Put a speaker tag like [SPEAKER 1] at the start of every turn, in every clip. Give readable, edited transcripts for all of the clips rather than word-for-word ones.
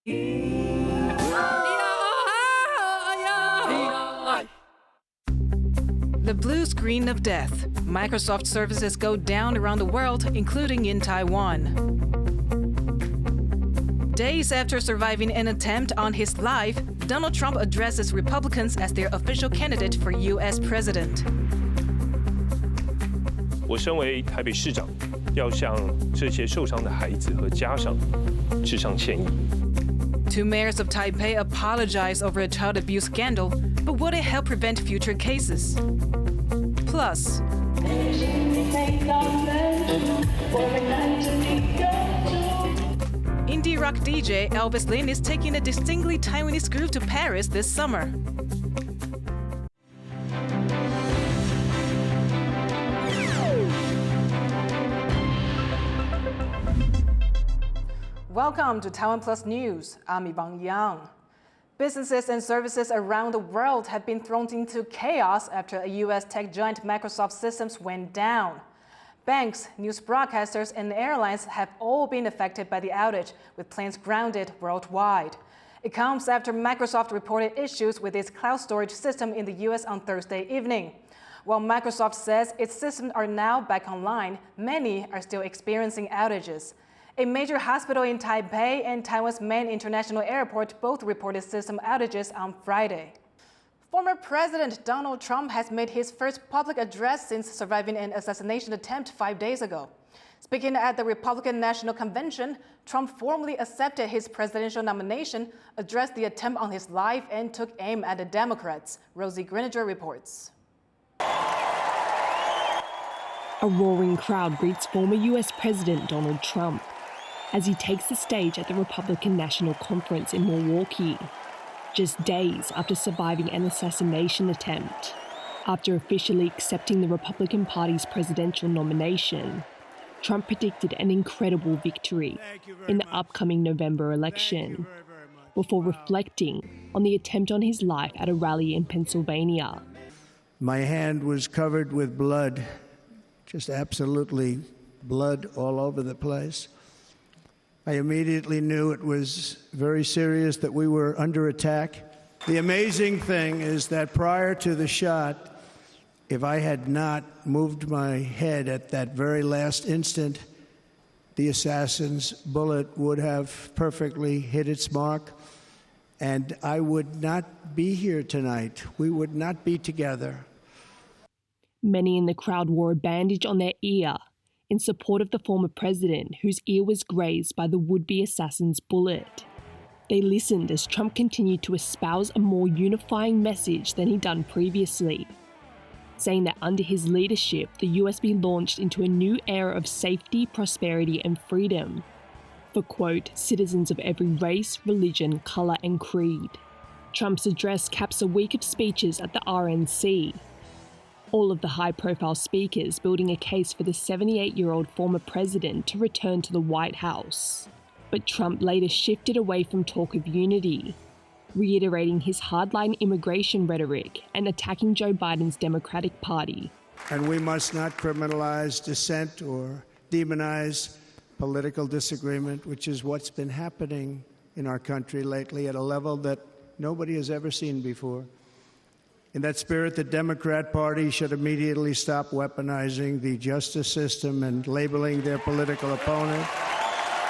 [SPEAKER 1] The blue screen of death. Microsoft services go down around the world, including in Taiwan. Days after surviving an attempt on his life, Donald Trump addresses Republicans as their official candidate for U.S. president.
[SPEAKER 2] 我身为台北市长，要向这些受伤的孩子和家长致上歉意。
[SPEAKER 1] Two mayors of Taipei apologize over a child abuse scandal, but will it help prevent future cases? Plus, indie rock DJ Elvis Lin is taking a distinctly Taiwanese group to Paris this summer. Welcome to TaiwanPlus News. I'm Yvonne. Businesses and services around the world have been thrown into chaos after a U.S. tech giant Microsoft systems went down. Banks, news broadcasters, and airlines have all been affected by the outage, with planes grounded worldwide. It comes after Microsoft reported issues with its cloud storage system in the U.S. on Thursday evening. While Microsoft says its systems are now back online, many are still experiencing outages. A major hospital in Taipei and Taiwan's main international airport both reported system outages on Friday. Former President Donald Trump has made his first public address since surviving an assassination attempt 5 days ago. Speaking at the Republican National Convention, Trump formally accepted his presidential nomination, addressed the attempt on his life, and took aim at the Democrats. Rosie Grininger reports.
[SPEAKER 3] A roaring crowd greets former U.S. President Donald Trump as he takes the stage at the Republican National Conference in Milwaukee, just days after surviving an assassination attempt. After officially accepting the Republican Party's presidential nomination, Trump predicted an incredible victory in the upcoming November election, before reflecting on the attempt on his life at a rally in Pennsylvania.
[SPEAKER 4] My hand was covered with blood, just absolutely blood all over the place. I immediately knew it was very serious, that we were under attack. The amazing thing is that prior to the shot, if I had not moved my head at that very last instant, the assassin's bullet would have perfectly hit its mark, and I would not be here tonight. We would not be together.
[SPEAKER 3] Many in the crowd wore a bandage on their ear in support of the former president, whose ear was grazed by the would-be assassin's bullet. They listened as Trump continued to espouse a more unifying message than he'd done previously, saying that under his leadership, the US be launched into a new era of safety, prosperity, and freedom for, quote, citizens of every race, religion, colour, and creed. Trump's address caps a week of speeches at the RNC, all of the high-profile speakers building a case for the 78-year-old former president to return to the White House. But Trump later shifted away from talk of unity, reiterating his hardline immigration rhetoric and attacking Joe Biden's Democratic Party.
[SPEAKER 4] And we must not criminalize dissent or demonize political disagreement, which is what's been happening in our country lately at a level that nobody has ever seen before. In that spirit, the Democrat Party should immediately stop weaponizing the justice system and labeling their political opponent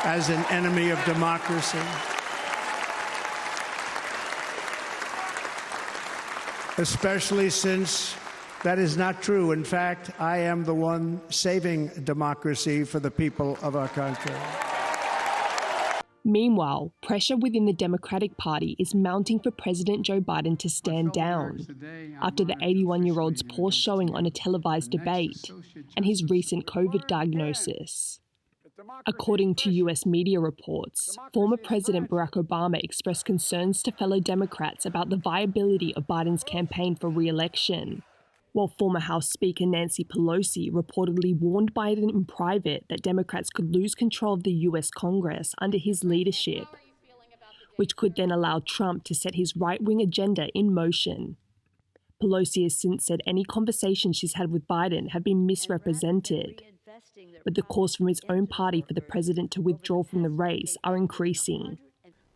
[SPEAKER 4] as an enemy of democracy. Especially since that is not true. In fact, I am the one saving democracy for the people of our country.
[SPEAKER 3] Meanwhile, pressure within the Democratic Party is mounting for President Joe Biden to stand down after the 81-year-old's poor showing on a televised debate and his recent COVID diagnosis. According to US media reports, former President Barack Obama expressed concerns to fellow Democrats about the viability of Biden's campaign for re-election, while former House Speaker Nancy Pelosi reportedly warned Biden in private that Democrats could lose control of the US Congress under his leadership, which could then allow Trump to set his right-wing agenda in motion. Pelosi has since said any conversations she's had with Biden have been misrepresented, but the calls from his own party for the president to withdraw from the race are increasing.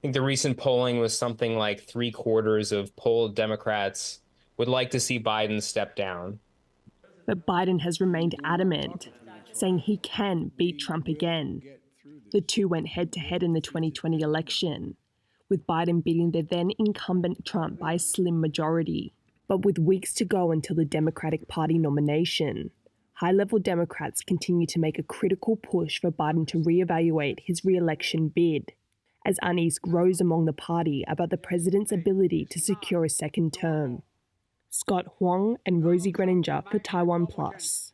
[SPEAKER 5] think the recent polling was something like 3/4 of polled Democrats would like to see Biden step down.
[SPEAKER 3] But Biden has remained adamant, saying he can beat Trump again. The two went head-to-head in the 2020 election, with Biden beating the then incumbent Trump by a slim majority. But with weeks to go until the Democratic Party nomination, high-level Democrats continue to make a critical push for Biden to reevaluate his re-election bid, as unease grows among the party about the president's ability to secure a second term. Scott Huang and Rosie Greninger for TaiwanPlus.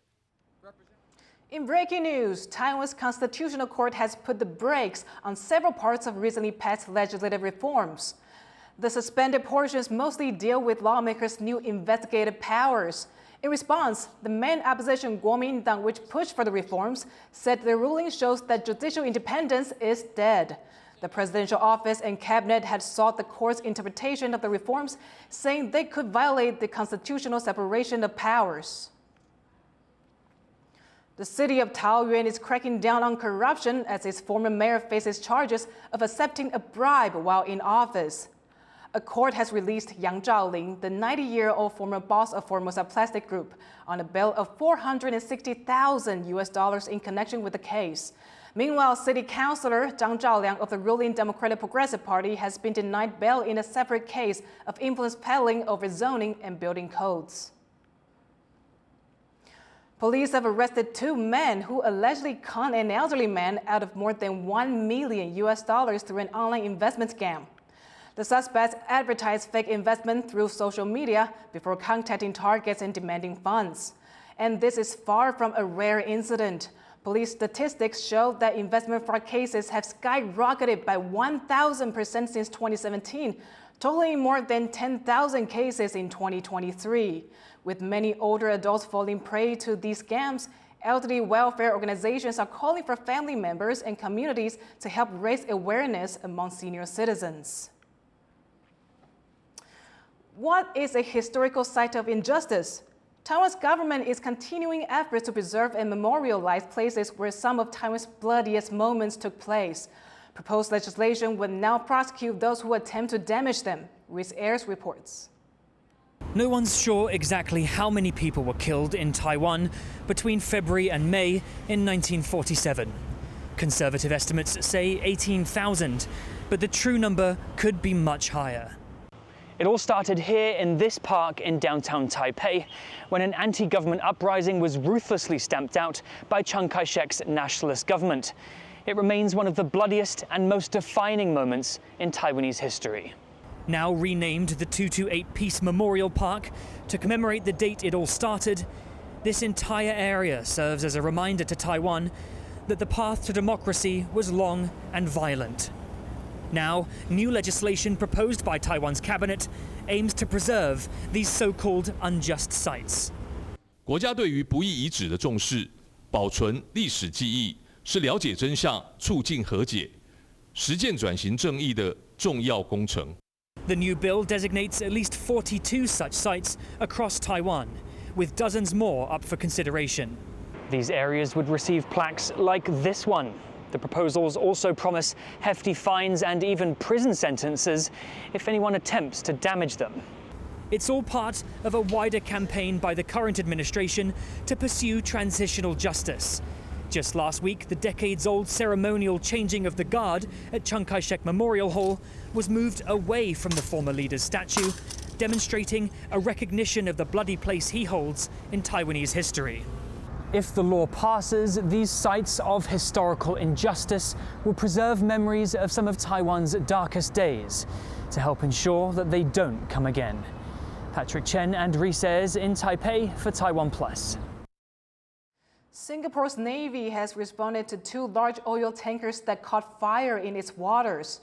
[SPEAKER 1] In breaking news, Taiwan's Constitutional Court has put the brakes on several parts of recently passed legislative reforms. The suspended portions mostly deal with lawmakers' new investigative powers. In response, the main opposition Kuomintang, which pushed for the reforms, said the ruling shows that judicial independence is dead. The presidential office and cabinet had sought the court's interpretation of the reforms, saying they could violate the constitutional separation of powers. The city of Taoyuan is cracking down on corruption as its former mayor faces charges of accepting a bribe while in office. A court has released Yang Zhaoling, the 90-year-old former boss of Formosa Plastic Group, on a bail of $460,000 in connection with the case. Meanwhile, City Councilor Zhang Zhaoliang of the ruling Democratic Progressive Party has been denied bail in a separate case of influence peddling over zoning and building codes. Police have arrested 2 men who allegedly conned an elderly man out of more than $1 million through an online investment scam. The suspects advertised fake investment through social media before contacting targets and demanding funds. And this is far from a rare incident. Police statistics show that investment fraud cases have skyrocketed by 1,000% since 2017, totaling more than 10,000 cases in 2023. With many older adults falling prey to these scams, elderly welfare organizations are calling for family members and communities to help raise awareness among senior citizens. What is a historical site of injustice? Taiwan's government is continuing efforts to preserve and memorialize places where some of Taiwan's bloodiest moments took place. Proposed legislation would now prosecute those who attempt to damage them. Rhys Ayres reports.
[SPEAKER 6] No one's sure exactly how many people were killed in Taiwan between February and May in 1947. Conservative estimates say 18,000, but the true number could be much higher. It all started here in this park in downtown Taipei, when an anti-government uprising was ruthlessly stamped out by Chiang Kai-shek's nationalist government. It remains one of the bloodiest and most defining moments in Taiwanese history. Now renamed the 228 Peace Memorial Park to commemorate the date it all started, this entire area serves as a reminder to Taiwan that the path to democracy was long and violent. Now, new legislation proposed by Taiwan's cabinet aims to preserve these so-called unjust sites.
[SPEAKER 7] 国家对于不义遗址的重视，保存历史记忆，是了解真相、促进和解、实践转型正义的重要工程。
[SPEAKER 6] The new bill designates at least 42 such sites across Taiwan, with dozens more up for consideration. These areas would receive plaques like this one. The proposals also promise hefty fines and even prison sentences if anyone attempts to damage them. It's all part of a wider campaign by the current administration to pursue transitional justice. Just last week, the decades-old ceremonial changing of the guard at Chiang Kai-shek Memorial Hall was moved away from the former leader's statue, demonstrating a recognition of the bloody place he holds in Taiwanese history. If the law passes, these sites of historical injustice will preserve memories of some of Taiwan's darkest days to help ensure that they don't come again. Patrick Chen and Rhys Ayres in Taipei for TaiwanPlus.
[SPEAKER 1] Singapore's Navy has responded to 2 large oil tankers that caught fire in its waters.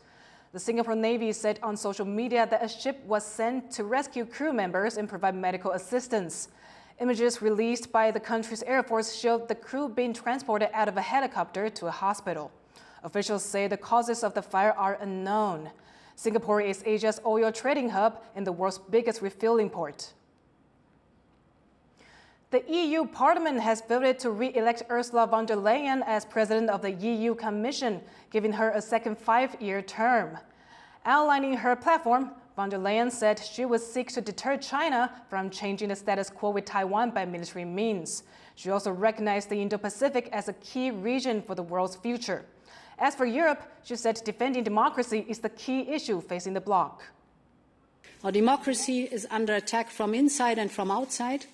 [SPEAKER 1] The Singapore Navy said on social media that a ship was sent to rescue crew members and provide medical assistance. Images released by the country's Air Force showed the crew being transported out of a helicopter to a hospital. Officials say the causes of the fire are unknown. Singapore is Asia's oil trading hub and the world's biggest refueling port. The EU Parliament has voted to re-elect Ursula von der Leyen as president of the EU Commission, giving her a second 5-year term. Outlining her platform, von der Leyen said she would seek to deter China from changing the status quo with Taiwan by military means. She also recognized the Indo-Pacific as a key region for the world's future. As for Europe, she said defending democracy is the key issue facing the bloc.
[SPEAKER 8] Our democracy is under attack from inside and from outside,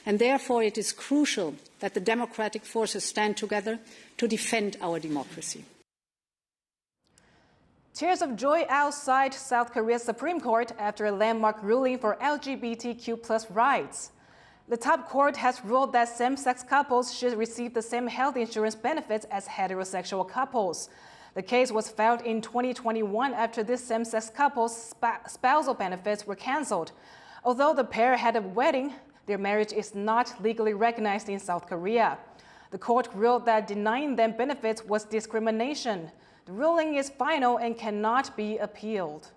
[SPEAKER 8] and therefore it is crucial that the democratic forces stand together to defend our democracy.
[SPEAKER 1] Tears of joy outside South Korea's Supreme Court after a landmark ruling for LGBTQ+ rights. The top court has ruled that same-sex couples should receive the same health insurance benefits as heterosexual couples. The case was filed in 2021 after this same-sex couple's spousal benefits were canceled. Although the pair had a wedding, their marriage is not legally recognized in South Korea. The court ruled that denying them benefits was discrimination. The ruling is final and cannot be appealed.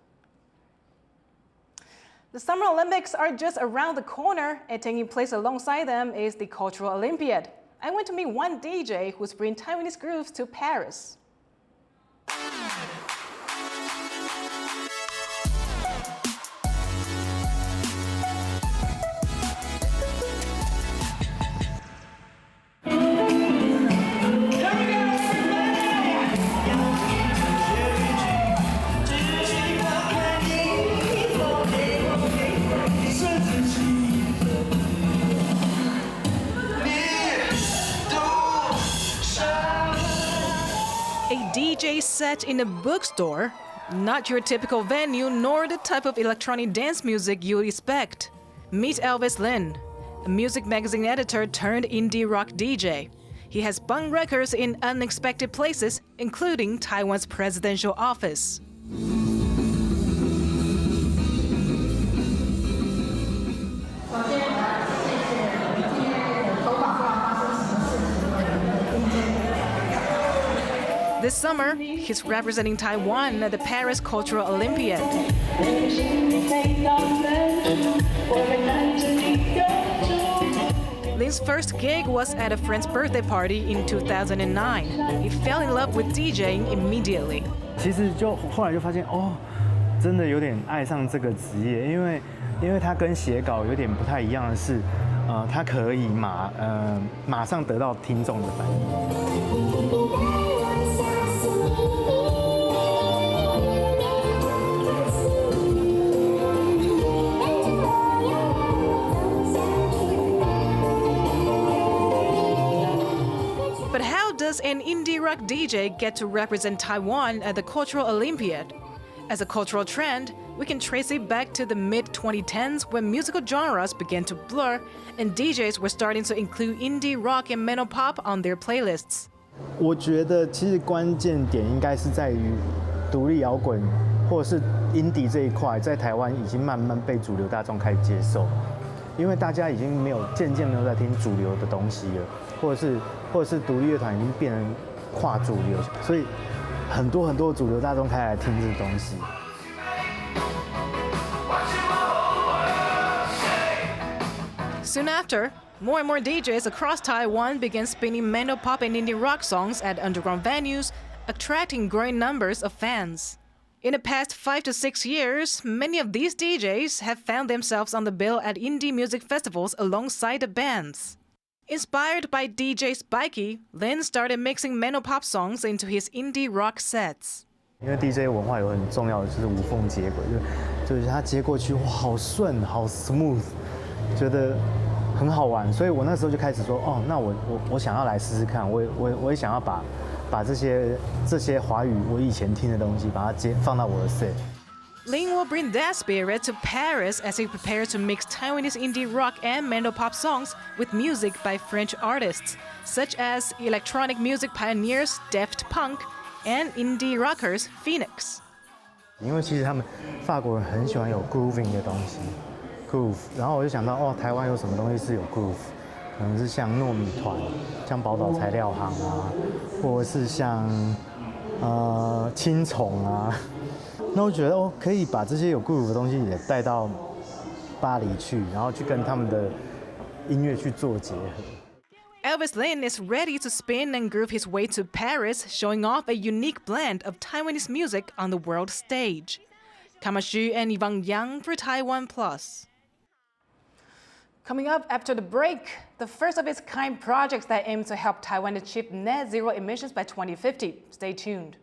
[SPEAKER 1] The Summer Olympics are just around the corner, and taking place alongside them is the Cultural Olympiad. I went to meet one DJ who's bringing Taiwanese grooves to Paris. DJ set in a bookstore, not your typical venue nor the type of electronic dance music you'd expect. Meet Elvis Lin, a music magazine editor turned indie rock DJ. He has spun records in unexpected places, including Taiwan's presidential office. This summer, he's representing Taiwan at the Paris Cultural Olympiad. Lin's first gig was at a friend's birthday party in 2009. He fell in love with DJing immediately.
[SPEAKER 9] 其实就后来就发现，真的有点爱上这个职业，因为它跟写稿有点不太一样的是，它可以马上得到听众的反应。
[SPEAKER 1] But how does an indie rock DJ get to represent Taiwan at the Cultural Olympiad? As a cultural trend, we can trace it back to the mid-2010s when musical genres began to blur and DJs were starting to include indie rock and metal pop on their playlists.
[SPEAKER 9] 我觉得其实关键点应该是在于独立摇滚或者是 indie 这一块，在台湾已经慢慢被主流大众开始接受，因为大家已经渐渐没有在听主流的东西了，或者是独立乐团已经变成跨主流，所以很多主流大众开始来听这个东西。
[SPEAKER 1] Soon after, more and more DJs across Taiwan began spinning metal pop and indie rock songs at underground venues, attracting growing numbers of fans. In the past 5 to 6 years, many of these DJs have found themselves on the bill at indie music festivals alongside the bands. Inspired by DJ Spiky, Lin started mixing metal pop songs into his indie rock sets.
[SPEAKER 9] 因为 DJ 文化有很重要的就是无缝接轨，就是它接过去哇，好顺，好 smooth， 觉得很好玩，所以我那时候就开始说，那我想要来试试看，我也想要把这些华语我以前听的东西，把它放到我的 set。
[SPEAKER 1] Lin will bring that spirit to Paris as he prepares to mix Taiwanese indie rock and metal pop songs with music by French artists, such as electronic music pioneers Daft Punk and indie rockers Phoenix.
[SPEAKER 9] 因为其实他们法国人很喜欢有 grooving 的东西 ，groove， 然后我就想到，台湾有什么东西是有 groove， 可能是像糯米团，像宝岛材料行啊，或者是像青虫啊。 那我觉得可以把这些有 groove 的东西也带到巴黎去，然后去跟他们的音乐去做结合。
[SPEAKER 1] Elvis Lin is ready to spin and groove his way to Paris, showing off a unique blend of Taiwanese music on the world stage. Kamashu and Yvonne for TaiwanPlus. Coming up after the break, the first of its kind projects that aim to help Taiwan achieve net zero emissions by 2050. Stay tuned.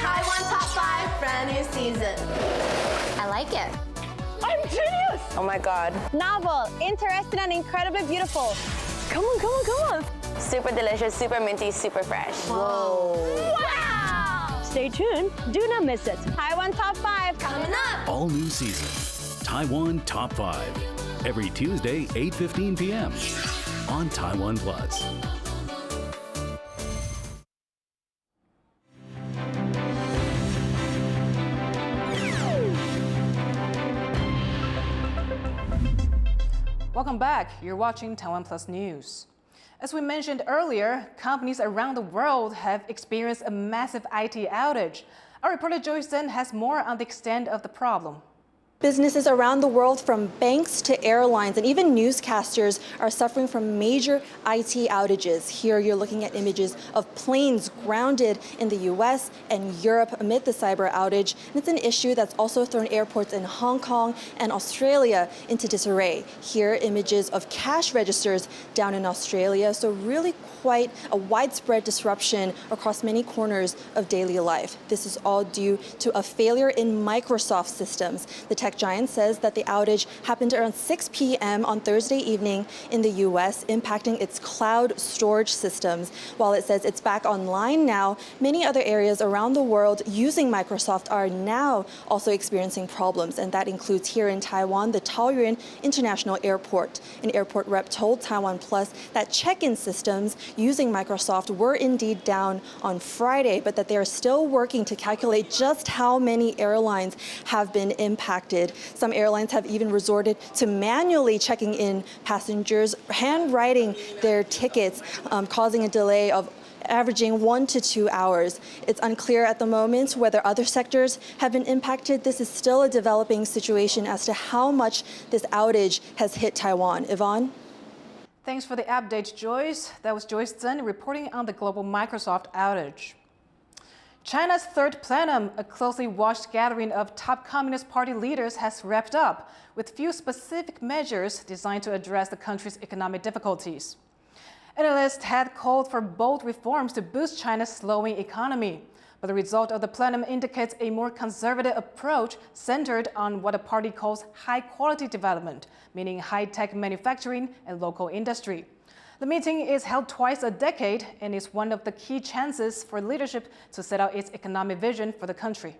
[SPEAKER 10] Taiwan Top 5 brand new season. I like it.
[SPEAKER 11] I'm genius!
[SPEAKER 10] Oh my god.
[SPEAKER 11] Novel, interesting, and incredibly beautiful. Come on, come on, come on.
[SPEAKER 10] Super delicious, super minty, super fresh.
[SPEAKER 11] Whoa. Wow! Stay tuned. Do not miss it. Taiwan Top 5
[SPEAKER 10] coming up.
[SPEAKER 12] All new season. Taiwan Top 5. Every Tuesday, 8:15 p.m. on TaiwanPlus.
[SPEAKER 1] Welcome back. You're watching TaiwanPlus News. As we mentioned earlier, companies around the world have experienced a massive IT outage. Our reporter Joyce Zhen has more on the extent of the problem.
[SPEAKER 13] Businesses around the world, from banks to airlines and even newscasters, are suffering from major IT outages. Here you're looking at images of planes grounded in the US and Europe amid the cyber outage. And it's an issue that's also thrown airports in Hong Kong and Australia into disarray. Here, images of cash registers down in Australia. So really quite a widespread disruption across many corners of daily life. This is all due to a failure in Microsoft systems. The tech giant says that the outage happened around 6 p.m. on Thursday evening in the U.S., impacting its cloud storage systems. While it says it's back online now, many other areas around the world using Microsoft are now also experiencing problems, and that includes here in Taiwan, the Taoyuan International Airport. An airport rep told TaiwanPlus that check-in systems using Microsoft were indeed down on Friday, but that they are still working to calculate just how many airlines have been impacted. Some airlines have even resorted to manually checking in passengers, handwriting their tickets, causing a delay of averaging 1 to 2 hours. It's unclear at the moment whether other sectors have been impacted. This is still a developing situation as to how much this outage has hit Taiwan. Yvonne?
[SPEAKER 1] Thanks for the update, Joyce. That was Joyce Zhen reporting on the global Microsoft outage. China's third plenum, a closely watched gathering of top Communist Party leaders, has wrapped up with few specific measures designed to address the country's economic difficulties. Analysts had called for bold reforms to boost China's slowing economy, but the result of the plenum indicates a more conservative approach centered on what the party calls high-quality development, meaning high-tech manufacturing and local industry. The meeting is held twice a decade and is one of the key chances for leadership to set out its economic vision for the country.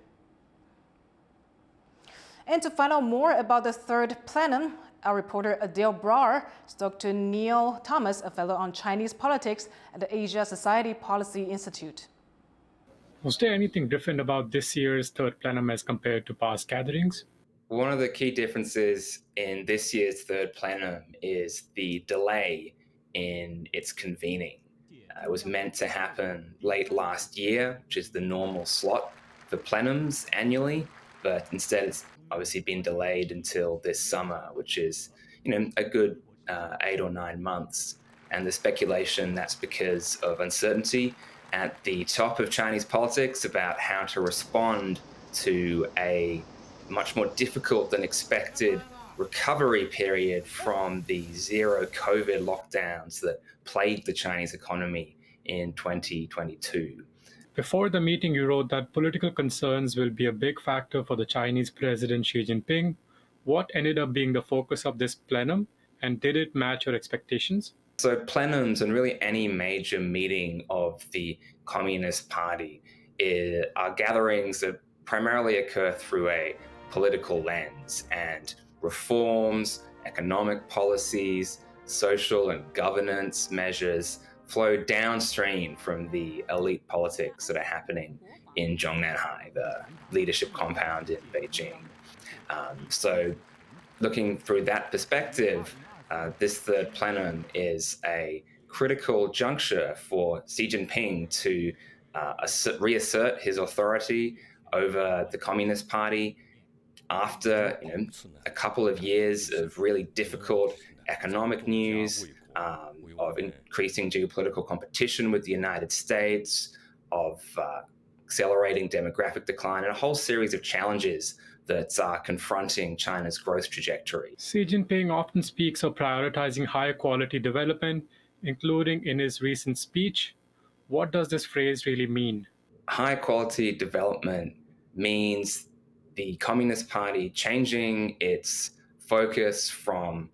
[SPEAKER 1] And to find out more about the third plenum, our reporter Adele Brar spoke to Neil Thomas, a fellow on Chinese politics at the Asia Society Policy Institute.
[SPEAKER 14] Was there anything different about this year's third plenum as compared to past gatherings?
[SPEAKER 5] One of the key differences in this year's third plenum is the delay in its convening. It was meant to happen late last year, which is the normal slot for plenums annually, but instead it's obviously been delayed until this summer, which is, a good 8 or 9 months. And the speculation that's because of uncertainty at the top of Chinese politics about how to respond to a much more difficult than expected recovery period from the zero COVID lockdowns that plagued the Chinese economy in 2022.
[SPEAKER 14] Before the meeting, you wrote that political concerns will be a big factor for the Chinese President Xi Jinping. What ended up being the focus of this plenum, and did it match your expectations?
[SPEAKER 5] So plenums and really any major meeting of the Communist Party are gatherings that primarily occur through a political lens, and reforms, economic policies, social and governance measures flow downstream from the elite politics that are happening in Zhongnanhai, the leadership compound in Beijing. So looking through that perspective, this third plenum is a critical juncture for Xi Jinping to reassert his authority over the Communist Party after a couple of years of really difficult economic news, of increasing geopolitical competition with the United States, of accelerating demographic decline, and a whole series of challenges that are confronting China's growth trajectory.
[SPEAKER 14] Xi Jinping often speaks of prioritizing high-quality development, including in his recent speech. What does this phrase really mean?
[SPEAKER 5] High-quality development means the Communist Party changing its focus from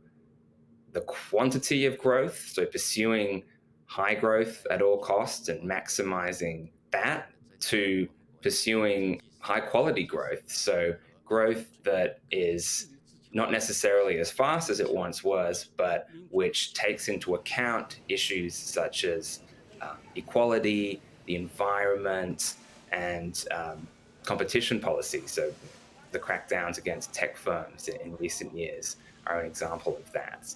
[SPEAKER 5] the quantity of growth, so pursuing high growth at all costs and maximizing that, to pursuing high-quality growth, so growth that is not necessarily as fast as it once was, but which takes into account issues such as equality, the environment, and competition policy. So the crackdowns against tech firms in recent years are an example of that.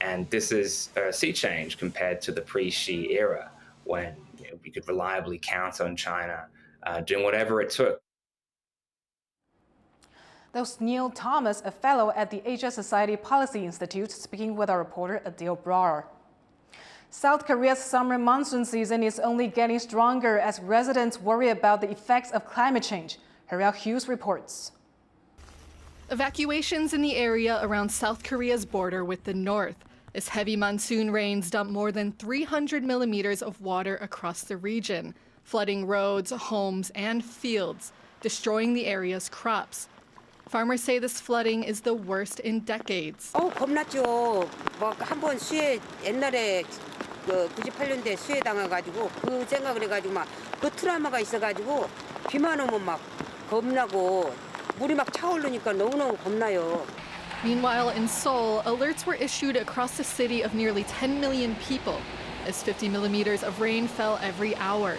[SPEAKER 5] And this is a sea change compared to the pre-Xi era, when we could reliably count on China doing whatever it took.
[SPEAKER 1] That was Neil Thomas, a fellow at the Asia Society Policy Institute, speaking with our reporter Adil Brar. South Korea's summer monsoon season is only getting stronger as residents worry about the effects of climate change. Harriel Hughes reports.
[SPEAKER 15] Evacuations in the area around South Korea's border with the north, as heavy monsoon rains dump more than 300 millimeters of water across the region, flooding roads, homes, and fields, destroying the area's crops. Farmers say this flooding is the worst in decades.
[SPEAKER 16] 겁났죠. 한 번 수해 옛날에 98년대 수해 당해가지고 그 생각을 해가지고 막 그 트라우마가 있어가지고 비만 오면 막 겁나고 물이 막 차오르니까 너무너무 겁나요.
[SPEAKER 15] Meanwhile, in Seoul, alerts were issued across the city of nearly 10 million people, as 50 millimeters of rain fell every hour.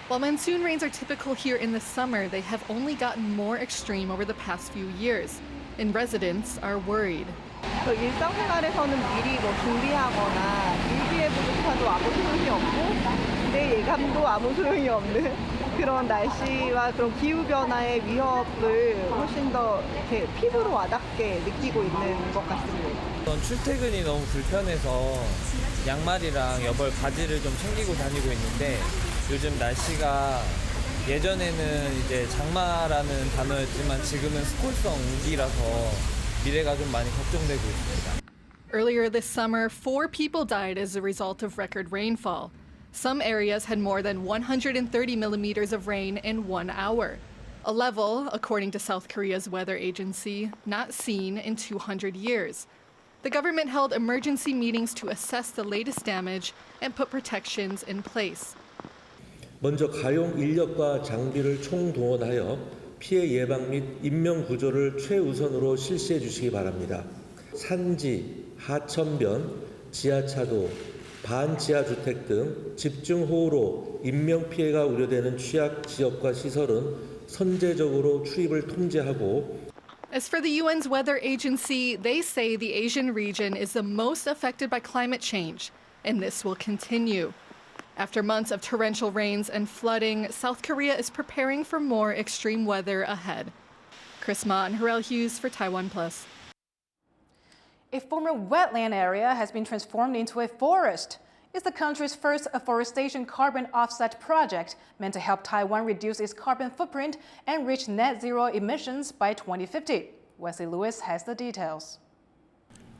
[SPEAKER 15] While monsoon rains are typical here in the summer, they have only gotten more extreme over the past few years, and residents are worried.
[SPEAKER 17] 일상생활에서는 미리 준비하거나 일기예보조차도 아무 소용이 없고 내 예감도 아무 소용이 없는 그런 날씨와 그런 기후 변화의 위협을 훨씬 더 이렇게 피부로 와닿게 느끼고 있는 것 같습니다.
[SPEAKER 18] 출퇴근이 너무 불편해서 양말이랑 여벌 바지를 좀 챙기고 다니고 있는데 요즘 날씨가 예전에는 이제 장마라는 단어였지만 지금은 스콜성 우기라서 미래가 좀 많이 걱정되고 있습니다.
[SPEAKER 15] Earlier this summer, 4 people died as a result of record rainfall. Some areas had more than 130 millimeters of rain in 1 hour, a level, according to South Korea's weather agency, not seen in 200 years. The government held emergency meetings to assess the latest damage and put protections in place.
[SPEAKER 19] 먼저 가용 인력과 장비를 총동원하여 피해 예방 및 인명 구조를 최우선으로 실시해 주시기 바랍니다. 산지, 하천변, 지하차도, 반지하 주택 등 집중호우로 인명 피해가 우려되는 취약 지역과 시설은 선제적으로 출입을 통제하고.
[SPEAKER 15] As for the UN's weather agency, they say the Asian region is the most affected by climate change, and this will continue. After months of torrential rains and flooding, South Korea is preparing for more extreme weather ahead. Chris Ma and Harrell Hughes for TaiwanPlus.
[SPEAKER 1] A former wetland area has been transformed into a forest. It's the country's first afforestation carbon offset project meant to help Taiwan reduce its carbon footprint and reach net zero emissions by 2050. Wesley Lewis has the details.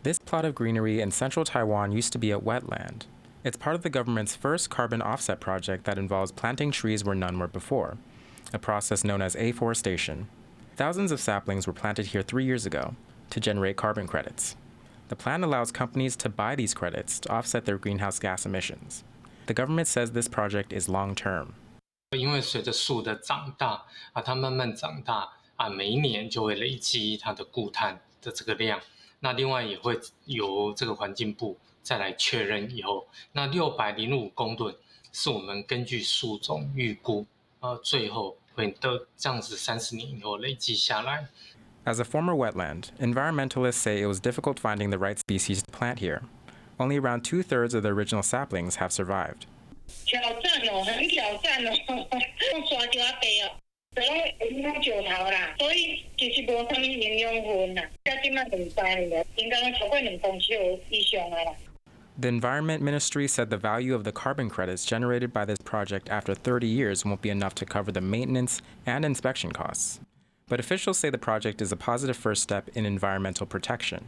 [SPEAKER 20] This plot of greenery in central Taiwan used to be a wetland. It's part of the government's first carbon offset project that involves planting trees where none were before, a process known as afforestation. Thousands of saplings were planted here 3 years ago to generate carbon credits. The plan allows companies to buy these credits to offset their greenhouse gas emissions. The government says this project is long-term.
[SPEAKER 21] 因为随着树的长大它慢慢长大每一年就会累积它的固碳的这个量。那另外也会由这个环境部再来确认以后，那605公吨是我们根据树种预估，最后会得这样子30年以后累积下来。
[SPEAKER 20] As a former wetland, environmentalists say it was difficult finding the right species to plant here. Only around 2/3 of the original saplings have survived. The Environment Ministry said the value of the carbon credits generated by this project after 30 years won't be enough to cover the maintenance and inspection costs. But officials say the project is a positive first step in environmental protection.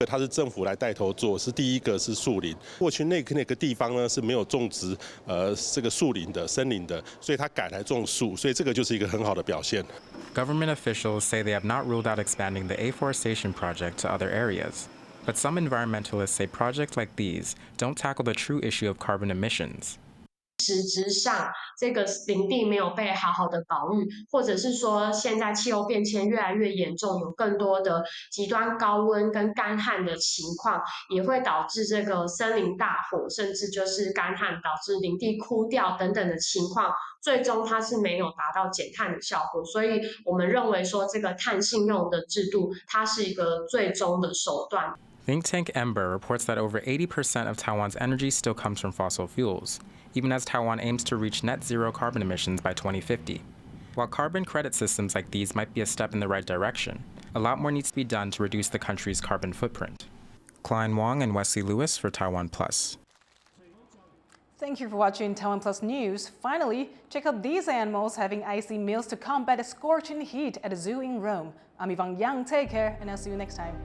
[SPEAKER 2] 它是政府来带头做，是第一个是树林。过去那个地方呢是没有种植这个树林的森林的，所以它改来种树，所以这个就是一个很好的表现。
[SPEAKER 20] Government officials say they have not ruled out expanding the afforestation project to other areas. But some environmentalists say projects like these don't tackle the true issue of carbon emissions.
[SPEAKER 22] 实质上，这个林地没有被好好的保育，或者是说现在气候变迁越来越严重，有更多的极端高温跟干旱的情况，也会导致这个森林大火，甚至就是干旱导致林地枯掉等等的情况，最终它是没有达到减碳的效果。所以我们认为说，这个碳信用的制度，它是一个最终的手段。
[SPEAKER 20] Think tank Ember reports that over 80% of Taiwan's energy still comes from fossil fuels, even as Taiwan aims to reach net zero carbon emissions by 2050. While carbon credit systems like these might be a step in the right direction, a lot more needs to be done to reduce the country's carbon footprint. Klein Wong and Wesley Lewis for TaiwanPlus.
[SPEAKER 1] Thank you for watching TaiwanPlus News. Finally, check out these animals having icy meals to combat the scorching heat at a zoo in Rome. I'm Yvonne Yang. Take care, and I'll see you next time.